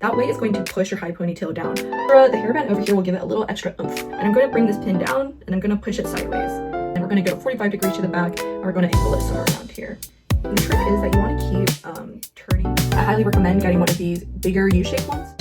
That way it's going to push your high ponytail down. The hairband over here will give it a little extra oomph. And I'm going to bring this pin down and I'm going to push it sideways. And we're going to go 45 degrees to the back and we're going to angle it somewhere around here. And the trick is that you want to keep turning. I highly recommend getting one of these bigger U-shaped ones.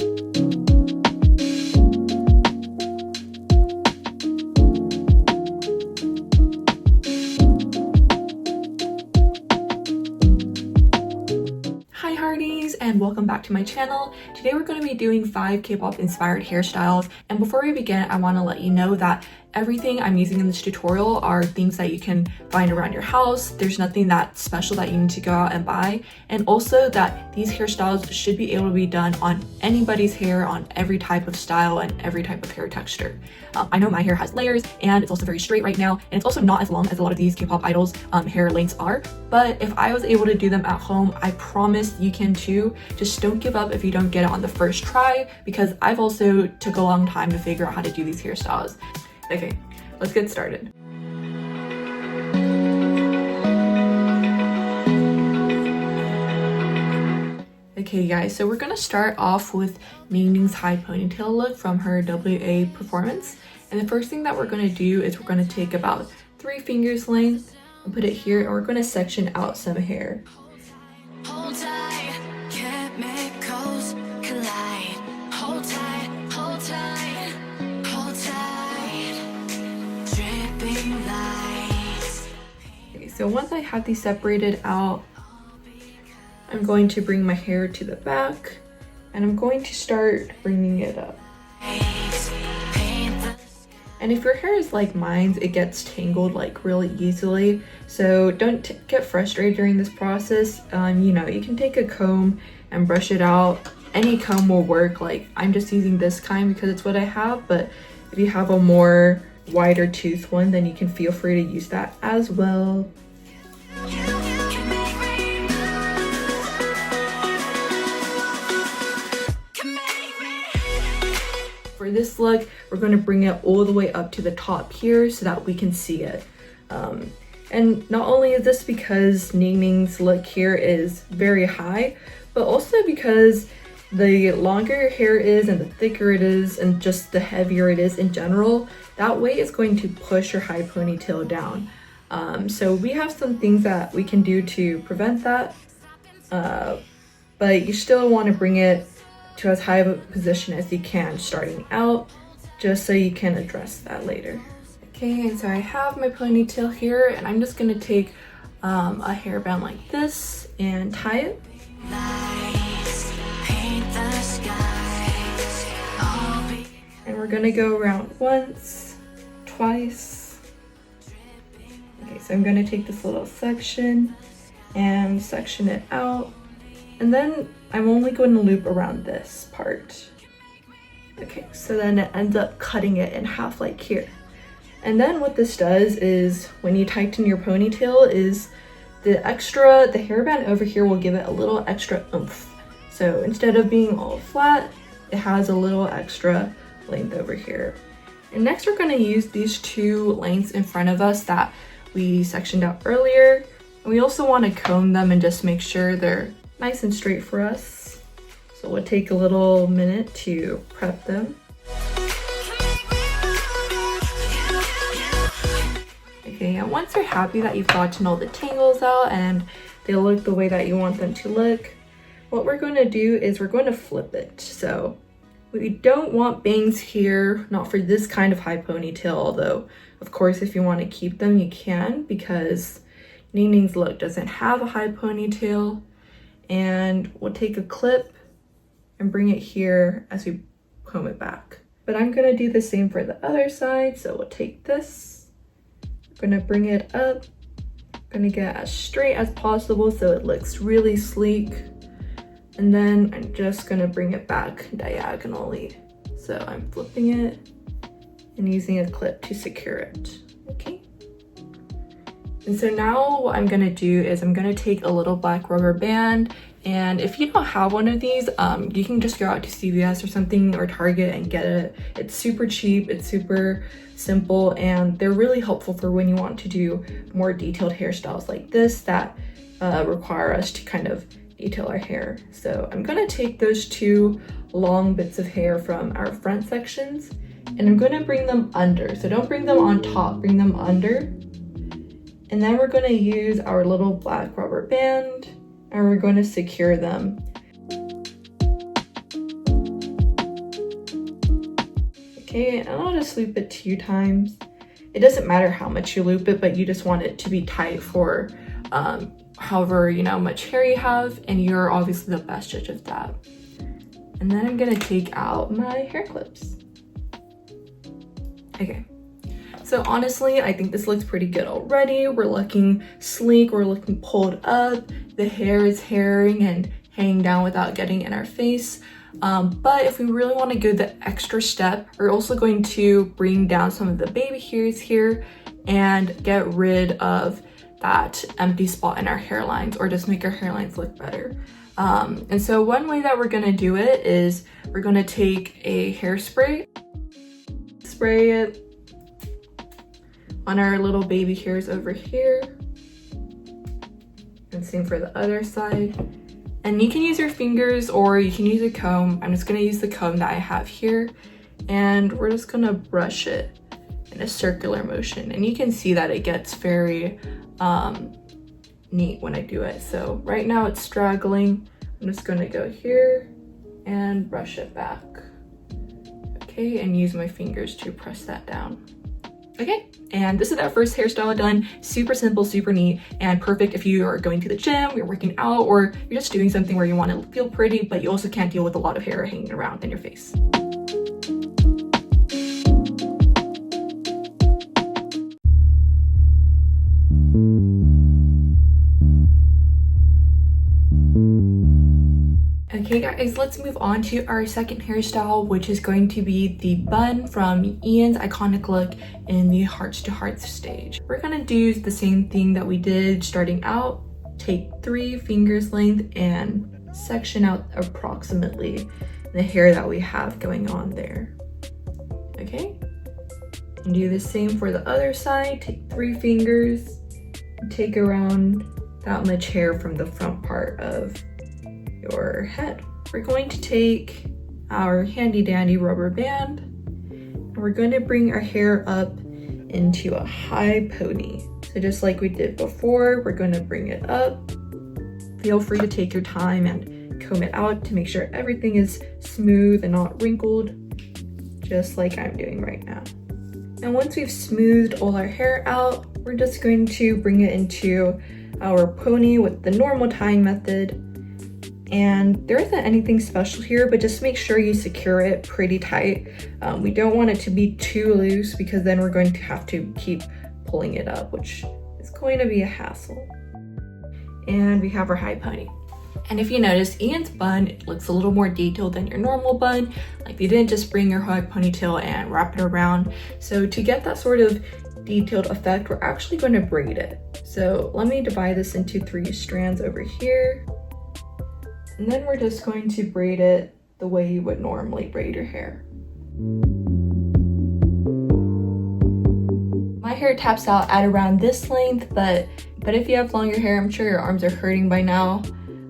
And welcome back to my channel. Today we're going to be doing 5 K-pop inspired hairstyles, and before we begin I want to let you know that everything I'm using in this tutorial are things that you can find around your house. There's nothing that special that you need to go out and buy, and also that these hairstyles should be able to be done on anybody's hair, on every type of style and every type of hair texture. I know my hair has layers and it's also very straight right now, and it's also not as long as a lot of these K-pop idols hair lengths are, but if I was able to do them at home, I promise you can too. Just don't give up if you don't get it on the first try, because I've also took a long time to figure out how to do these hairstyles. Okay, let's get started. Okay guys, so we're gonna start off with Ningning's high ponytail look from her WA performance. And the first thing that we're gonna do is we're gonna take about 3 fingers length and put it here, and we're gonna section out some hair. Hold tight, chemicals collide. Hold tight, hold tight, hold tight. Dripping lights. Okay, so once I have these separated out, I'm going to bring my hair to the back and I'm going to start bringing it up. And if your hair is like mine, it gets tangled like really easily, so don't get frustrated during this process. You know, you can take a comb and brush it out. Any comb will work. Like, I'm just using this kind because it's what I have, but if you have a more wider tooth one, then you can feel free to use that as well. For this look, we're going to bring it all the way up to the top here so that we can see it. And not only is this because Ningning's look here is very high, but also because the longer your hair is and the thicker it is and just the heavier it is in general, that way it's going to push your high ponytail down. So we have some things that we can do to prevent that, but you still want to bring it to as high of a position as you can starting out, just so you can address that later. Okay, and so I have my ponytail here, and I'm just going to take a hairband like this and tie it. And we're going to go around once, twice. Okay, so I'm going to take this little section and section it out, and then I'm only going to loop around this part. Okay, so then it ends up cutting it in half like here. And then what this does is when you tighten your ponytail is the hairband over here will give it a little extra oomph. So instead of being all flat, it has a little extra length over here. And next we're going to use these 2 lengths in front of us that we sectioned out earlier. And we also want to comb them and just make sure they're nice and straight for us. So we'll take a little minute to prep them. Okay, and once you're happy that you've gotten all the tangles out and they look the way that you want them to look, what we're going to do is we're going to flip it. So we don't want bangs here, not for this kind of high ponytail, although of course if you want to keep them you can, because Ningning's look doesn't have a high ponytail. And we'll take a clip and bring it here as we comb it back. But I'm gonna do the same for the other side. So we'll take this, I'm gonna bring it up, I'm gonna get as straight as possible so it looks really sleek. And then I'm just gonna bring it back diagonally. So I'm flipping it and using a clip to secure it, okay? And so now what I'm gonna do is I'm gonna take a little black rubber band, and if you don't have one of these, you can just go out to CVS or something or Target and get it. It's super cheap, it's super simple, and they're really helpful for when you want to do more detailed hairstyles like this that require us to kind of detail our hair. So I'm gonna take those 2 long bits of hair from our front sections, and I'm going to bring them under. So don't bring them on top, bring them under. And then we're going to use our little black rubber band and we're going to secure them. Okay, and I'll just loop it 2 times. It doesn't matter how much you loop it, but you just want it to be tight for however, you know, much hair you have, and you're obviously the best judge of that. And then I'm gonna take out my hair clips. Okay, so honestly, I think this looks pretty good already. We're looking sleek, we're looking pulled up, the hair is hairing and hanging down without getting in our face. But if we really want to go the extra step, we're also going to bring down some of the baby hairs here and get rid of that empty spot in our hairlines, or just make our hairlines look better. And so one way that we're going to do it is we're going to take a hairspray, spray it on our little baby hairs over here, and same for the other side. And you can use your fingers or you can use a comb. I'm just gonna use the comb that I have here, and we're just gonna brush it in a circular motion. And you can see that it gets very neat when I do it. So right now it's straggling. I'm just gonna go here and brush it back. Okay, and use my fingers to press that down. Okay, and this is our first hairstyle done. Super simple, super neat, and perfect if you are going to the gym, you're working out, or you're just doing something where you want to feel pretty, but you also can't deal with a lot of hair hanging around in your face. Okay guys, let's move on to our second hairstyle, which is going to be the bun from Ian's iconic look in the Hearts to Hearts stage. We're gonna do the same thing that we did starting out. Take 3 fingers length and section out approximately the hair that we have going on there. Okay, and do the same for the other side. Take 3 fingers, take around that much hair from the front part of your head. We're going to take our handy dandy rubber band and we're going to bring our hair up into a high pony. So just like we did before, we're going to bring it up. Feel free to take your time and comb it out to make sure everything is smooth and not wrinkled, just like I'm doing right now. And once we've smoothed all our hair out, we're just going to bring it into our pony with the normal tying method. And there isn't anything special here, but just make sure you secure it pretty tight. We don't want it to be too loose because then we're going to have to keep pulling it up, which is going to be a hassle. And we have our high pony. And if you notice, Ian's bun looks a little more detailed than your normal bun. Like, you didn't just bring your high ponytail and wrap it around. So to get that sort of detailed effect, we're actually going to braid it. So let me divide this into 3 strands over here. And then we're just going to braid it the way you would normally braid your hair. My hair taps out at around this length, but if you have longer hair, I'm sure your arms are hurting by now,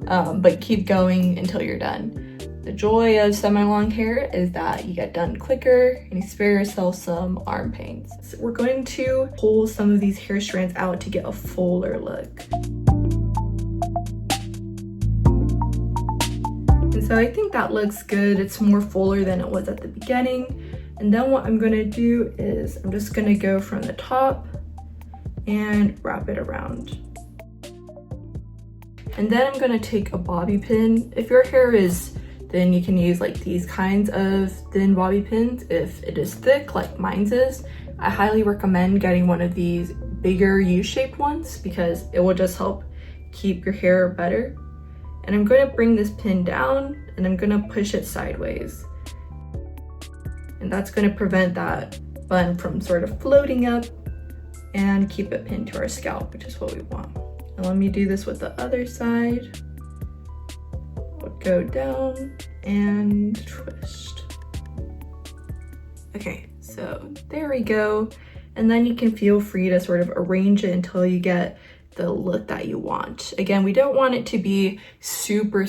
but keep going until you're done. The joy of semi-long hair is that you get done quicker and you spare yourself some arm pains. So we're going to pull some of these hair strands out to get a fuller look. And so I think that looks good. It's more fuller than it was at the beginning. And then what I'm gonna do is I'm just gonna go from the top and wrap it around. And then I'm gonna take a bobby pin. If your hair is thin, you can use like these kinds of thin bobby pins. If it is thick, like mine's is, I highly recommend getting one of these bigger U-shaped ones because it will just help keep your hair better. And I'm going to bring this pin down and I'm going to push it sideways. And that's going to prevent that bun from sort of floating up and keep it pinned to our scalp, which is what we want. And let me do this with the other side. We'll go down and twist. Okay, so there we go. And then you can feel free to sort of arrange it until you get the look that you want. Again, we don't want it to be super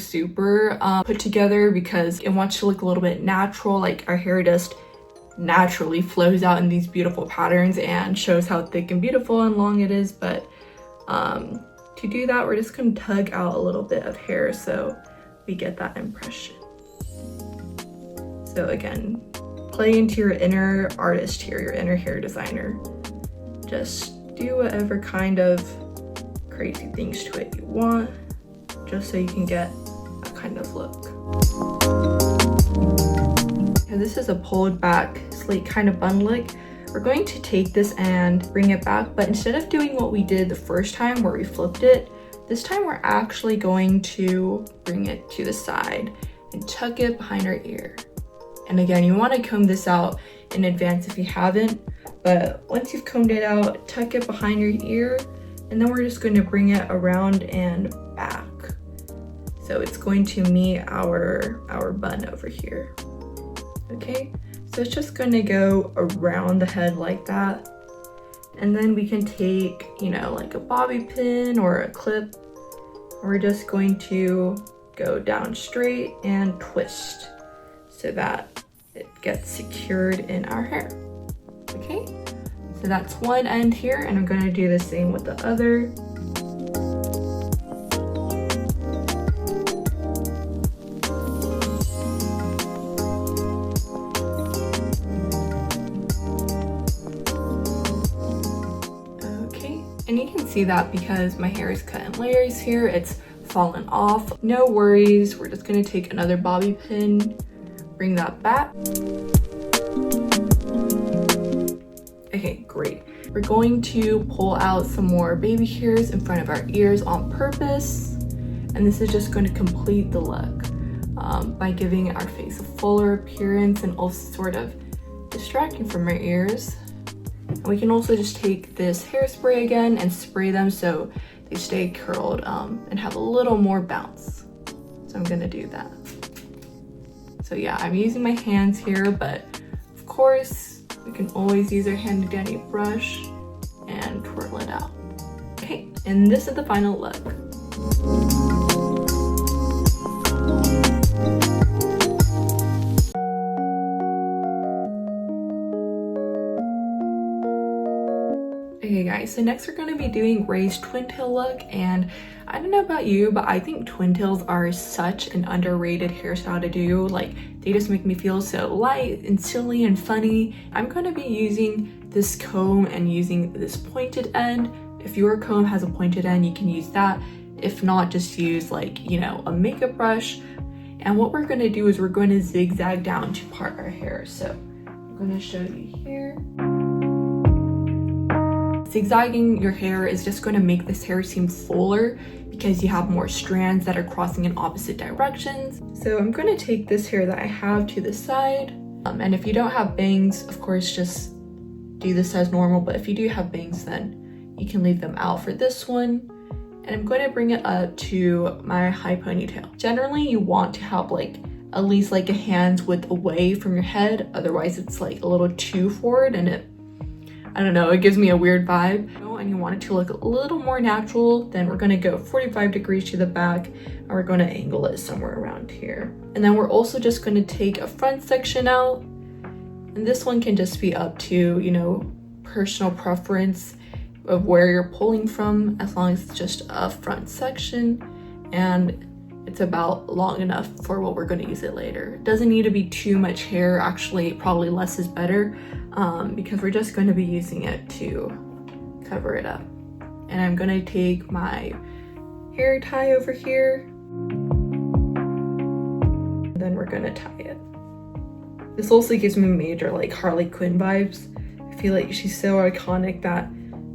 put together because it wants to look a little bit natural, like our hair just naturally flows out in these beautiful patterns and shows how thick and beautiful and long it is. But to do that, we're just going to tug out a little bit of hair so we get that impression. So again, play into your inner artist here, your inner hair designer. Just do whatever kind of crazy things to it you want, just so you can get that kind of look. And this is a pulled back slate kind of bun look. We're going to take this and bring it back, but instead of doing what we did the first time where we flipped it, this time we're actually going to bring it to the side and tuck it behind our ear. And again, you want to comb this out in advance if you haven't, but once you've combed it out, tuck it behind your ear, and then we're just going to bring it around and back. So it's going to meet our bun over here. Okay, so it's just going to go around the head like that. And then we can take, you know, like a bobby pin or a clip. And we're just going to go down straight and twist so that it gets secured in our hair. Okay, so that's one end here, and I'm going to do the same with the other. Okay, and you can see that because my hair is cut in layers here, it's fallen off. No worries, we're just going to take another bobby pin, bring that back. Okay, great. We're going to pull out some more baby hairs in front of our ears on purpose. And this is just going to complete the look by giving our face a fuller appearance and also sort of distracting from our ears. And we can also just take this hairspray again and spray them so they stay curled and have a little more bounce. So I'm going to do that. So yeah, I'm using my hands here, but of course, we can always use our handy dandy brush and twirl it out. Okay, and this is the final look. Okay guys, so next we're going to be doing Ray's twin tail look, and I don't know about you, but I think twin tails are such an underrated hairstyle to do. Like, they just make me feel so light and silly and funny. I'm going to be using this comb and using this pointed end. If your comb has a pointed end, you can use that. If not, just use like, you know, a makeup brush. And what we're going to do is we're going to zigzag down to part our hair. So I'm going to show you here. Zigzagging your hair is just going to make this hair seem fuller because you have more strands that are crossing in opposite directions. So I'm going to take this hair that I have to the side. And if you don't have bangs, of course, just do this as normal. But if you do have bangs, then you can leave them out for this one. And I'm going to bring it up to my high ponytail. Generally, you want to have like at least like a hand's width away from your head. Otherwise, it's like a little too forward and I don't know, it gives me a weird vibe. And you want it to look a little more natural, then we're going to go 45 degrees to the back and we're going to angle it somewhere around here. And then we're also just going to take a front section out, and this one can just be up to, you know, personal preference of where you're pulling from, as long as it's just a front section and it's about long enough for what we're going to use it later. It doesn't need to be too much hair, actually probably less is better, because we're just going to be using it to cover it up. And I'm going to take my hair tie over here, and then we're going to tie it. This also gives me major like Harley Quinn vibes. I feel like she's so iconic that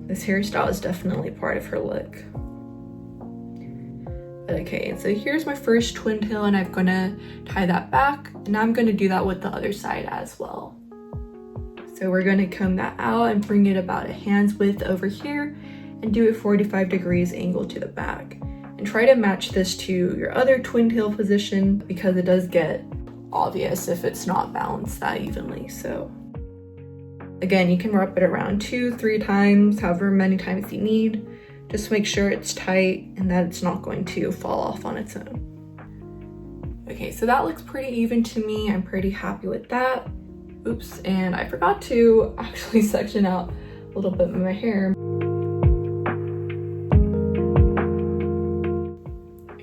this hairstyle is definitely part of her look. Okay, so here's my first twin tail, and I'm gonna tie that back, and now I'm gonna do that with the other side as well. So we're gonna comb that out and bring it about a hand's width over here and do it 45 degrees angle to the back. And try to match this to your other twin tail position because it does get obvious if it's not balanced that evenly. So again, you can wrap it around 2-3 times, however many times you need. Just make sure it's tight and that it's not going to fall off on its own. Okay, so that looks pretty even to me. I'm pretty happy with that. Oops, and I forgot to actually section out a little bit of my hair.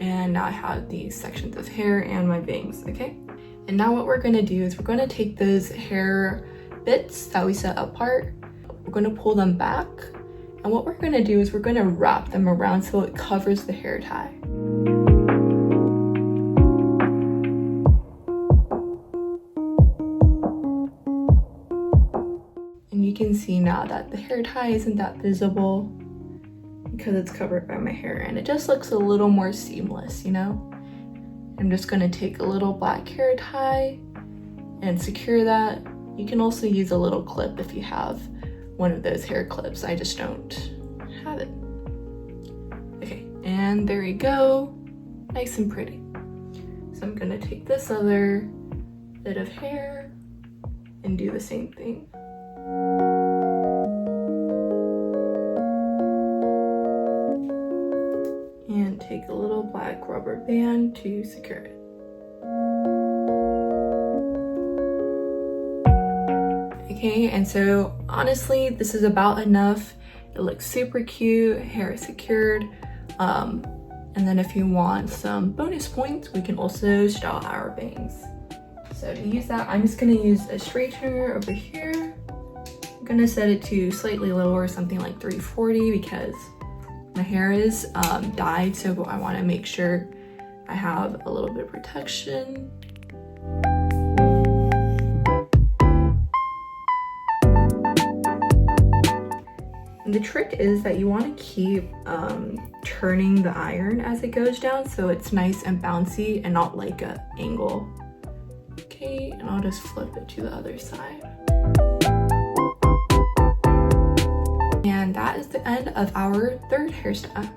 And now I have these sections of hair and my bangs, okay? And now what we're gonna do is we're gonna take those hair bits that we set apart, we're gonna pull them back, and what we're gonna do is we're gonna wrap them around so it covers the hair tie. And you can see now that the hair tie isn't that visible because it's covered by my hair, and it just looks a little more seamless, you know? I'm just gonna take a little black hair tie and secure that. You can also use a little clip if you have one of those hair clips. I just don't have it. Okay, and there you go, nice and pretty. So I'm gonna take this other bit of hair and do the same thing. And take a little black rubber band to secure it. Okay, and so honestly, this is about enough. It looks super cute, hair is secured. And then if you want some bonus points, we can also style our bangs. So to use that, I'm just gonna use a straightener over here. I'm gonna set it to slightly lower, something like 340, because my hair is dyed, so I wanna make sure I have a little bit of protection. The trick is that you want to keep turning the iron as it goes down so it's nice and bouncy and not like an angle. Okay, and I'll just flip it to the other side. And that is the end of our third hairstyle.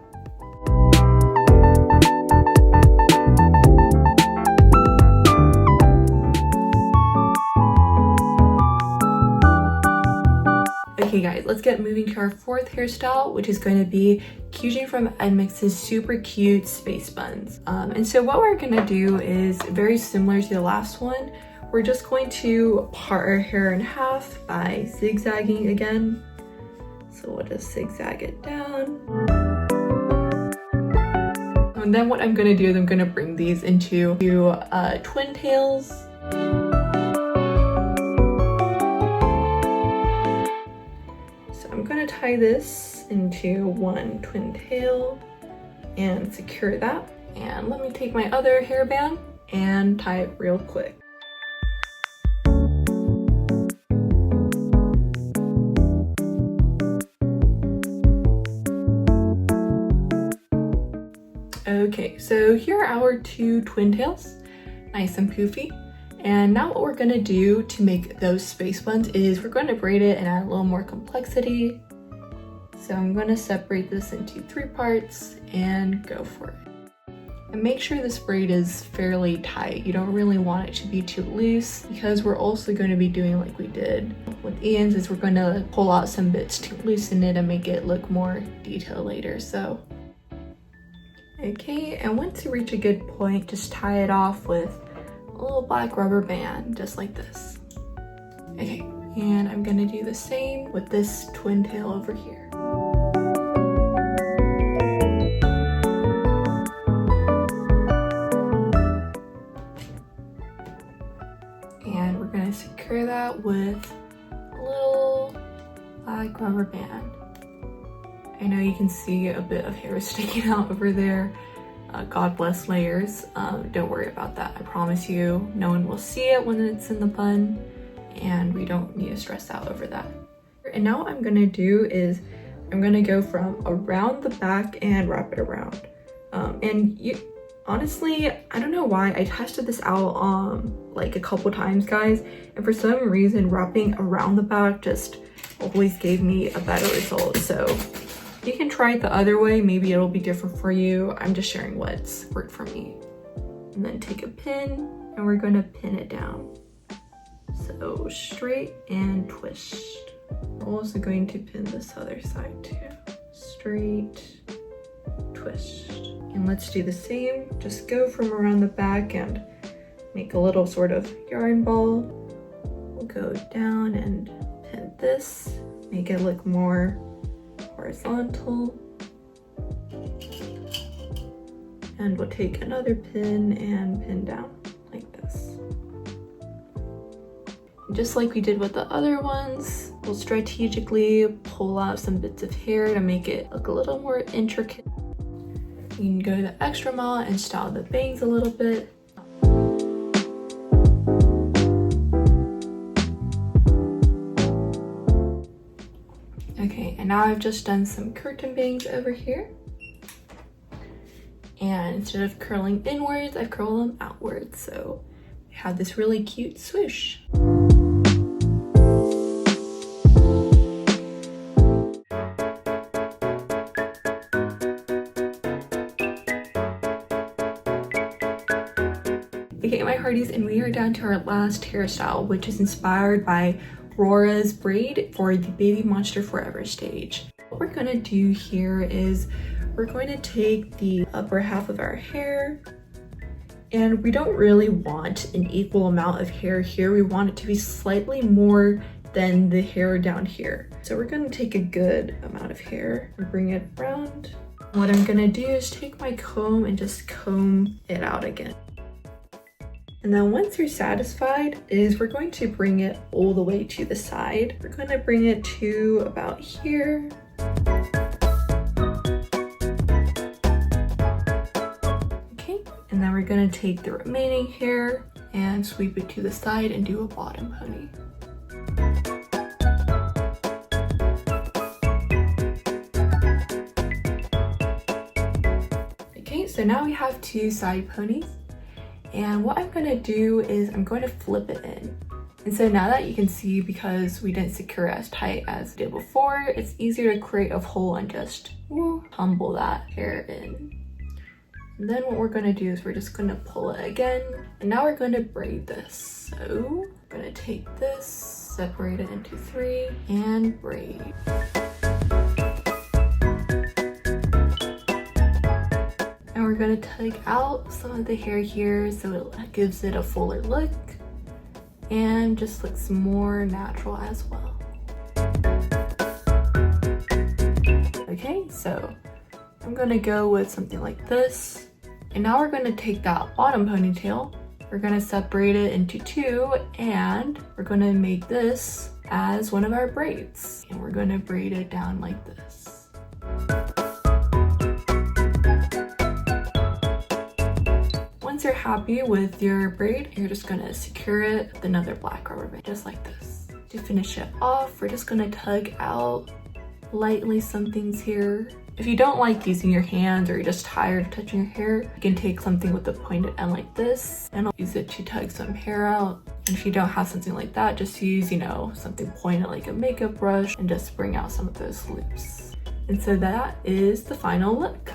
Okay guys, let's get moving to our fourth hairstyle, which is going to be Kyujin from nmixx's super cute space buns. And so what we're gonna do is very similar to the last one. We're just going to part our hair in half by zigzagging again. So we'll just zigzag it down. And then what I'm gonna do is I'm gonna bring these into twin tails. I'm gonna tie this into one twin tail and secure that. And let me take my other hairband and tie it real quick. Okay, so here are our two twin tails, nice and poofy. And now what we're gonna do to make those space buns is we're going to braid it and add a little more complexity. So I'm gonna separate this into 3 parts and go for it. And make sure this braid is fairly tight. You don't really want it to be too loose, because we're also going to be doing like we did with Ian's, is we're gonna pull out some bits to loosen it and make it look more detailed later. So okay, and once you reach a good point, just tie it off with a little black rubber band, just like this. Okay, and I'm gonna do the same with this twin tail over here. And we're gonna secure that with a little black rubber band. I know you can see a bit of hair sticking out over there. God bless layers. Don't worry about that. I promise you, no one will see it when it's in the bun, and we don't need to stress out over that. And now what I'm gonna do is I'm gonna go from around the back and wrap it around. Honestly, I don't know why, I tested this out like a couple times, guys, and for some reason wrapping around the back just always gave me a better result. So you can try it the other way, maybe it'll be different for you. I'm just sharing what's worked for me. And then take a pin and we're gonna pin it down. So straight and twist. We're also going to pin this other side too. straight, twist. And let's do the same. Just go from around the back and make a little sort of yarn ball. We'll go down and pin this, make it look more horizontal. And we'll take another pin and pin down like this. And just like we did with the other ones, we'll strategically pull out some bits of hair to make it look a little more intricate. You can go the extra mile and style the bangs a little bit. Okay, and now I've just done some curtain bangs over here. And instead of curling inwards, I've curled them outwards. So we have this really cute swoosh. Okay, my hearties, and we are down to our last hairstyle, which is inspired by Rora's braid for the Baby Monster Forever stage. What we're gonna do here is we're going to take the upper half of our hair, and we don't really want an equal amount of hair here. We want it to be slightly more than the hair down here. So we're gonna take a good amount of hair and bring it around. What I'm gonna do is take my comb and just comb it out again. And then once you're satisfied, we're going to bring it all the way to the side. We're going to bring it to about here. Okay, and then we're going to take the remaining hair and sweep it to the side and do a bottom pony. Okay, so now we have two side ponies. And what I'm gonna do is I'm going to flip it in. And so now that you can see, because we didn't secure it as tight as we did before, it's easier to create a hole and just tumble that hair in. And then what we're gonna do is we're just gonna pull it again. And now we're gonna braid this. So we're gonna take this, separate it into 3, and braid. And we're gonna take out some of the hair here so it gives it a fuller look and just looks more natural as well. Okay, so I'm gonna go with something like this. And now we're gonna take that bottom ponytail, we're gonna separate it into 2, and we're gonna make this as one of our braids. And we're gonna braid it down like this. Once you're happy with your braid, you're just gonna secure it with another black rubber band, just like this. To finish it off, we're just gonna tug out lightly some things here. If you don't like using your hands or you're just tired of touching your hair, you can take something with a pointed end like this and I'll use it to tug some hair out. And if you don't have something like that, just use, something pointed like a makeup brush and just bring out some of those loops. And so that is the final look.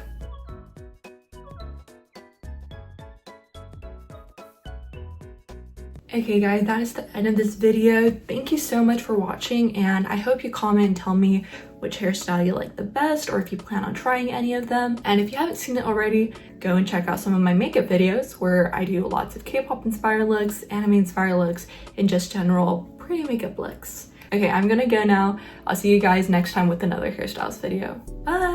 Okay guys, that is the end of this video. Thank you so much for watching, and I hope you comment and tell me which hairstyle you like the best or if you plan on trying any of them. And if you haven't seen it already, go and check out some of my makeup videos where I do lots of K-pop inspired looks, anime inspired looks, and just general pretty makeup looks. Okay, I'm gonna go now. I'll see you guys next time with another hairstyles video. Bye!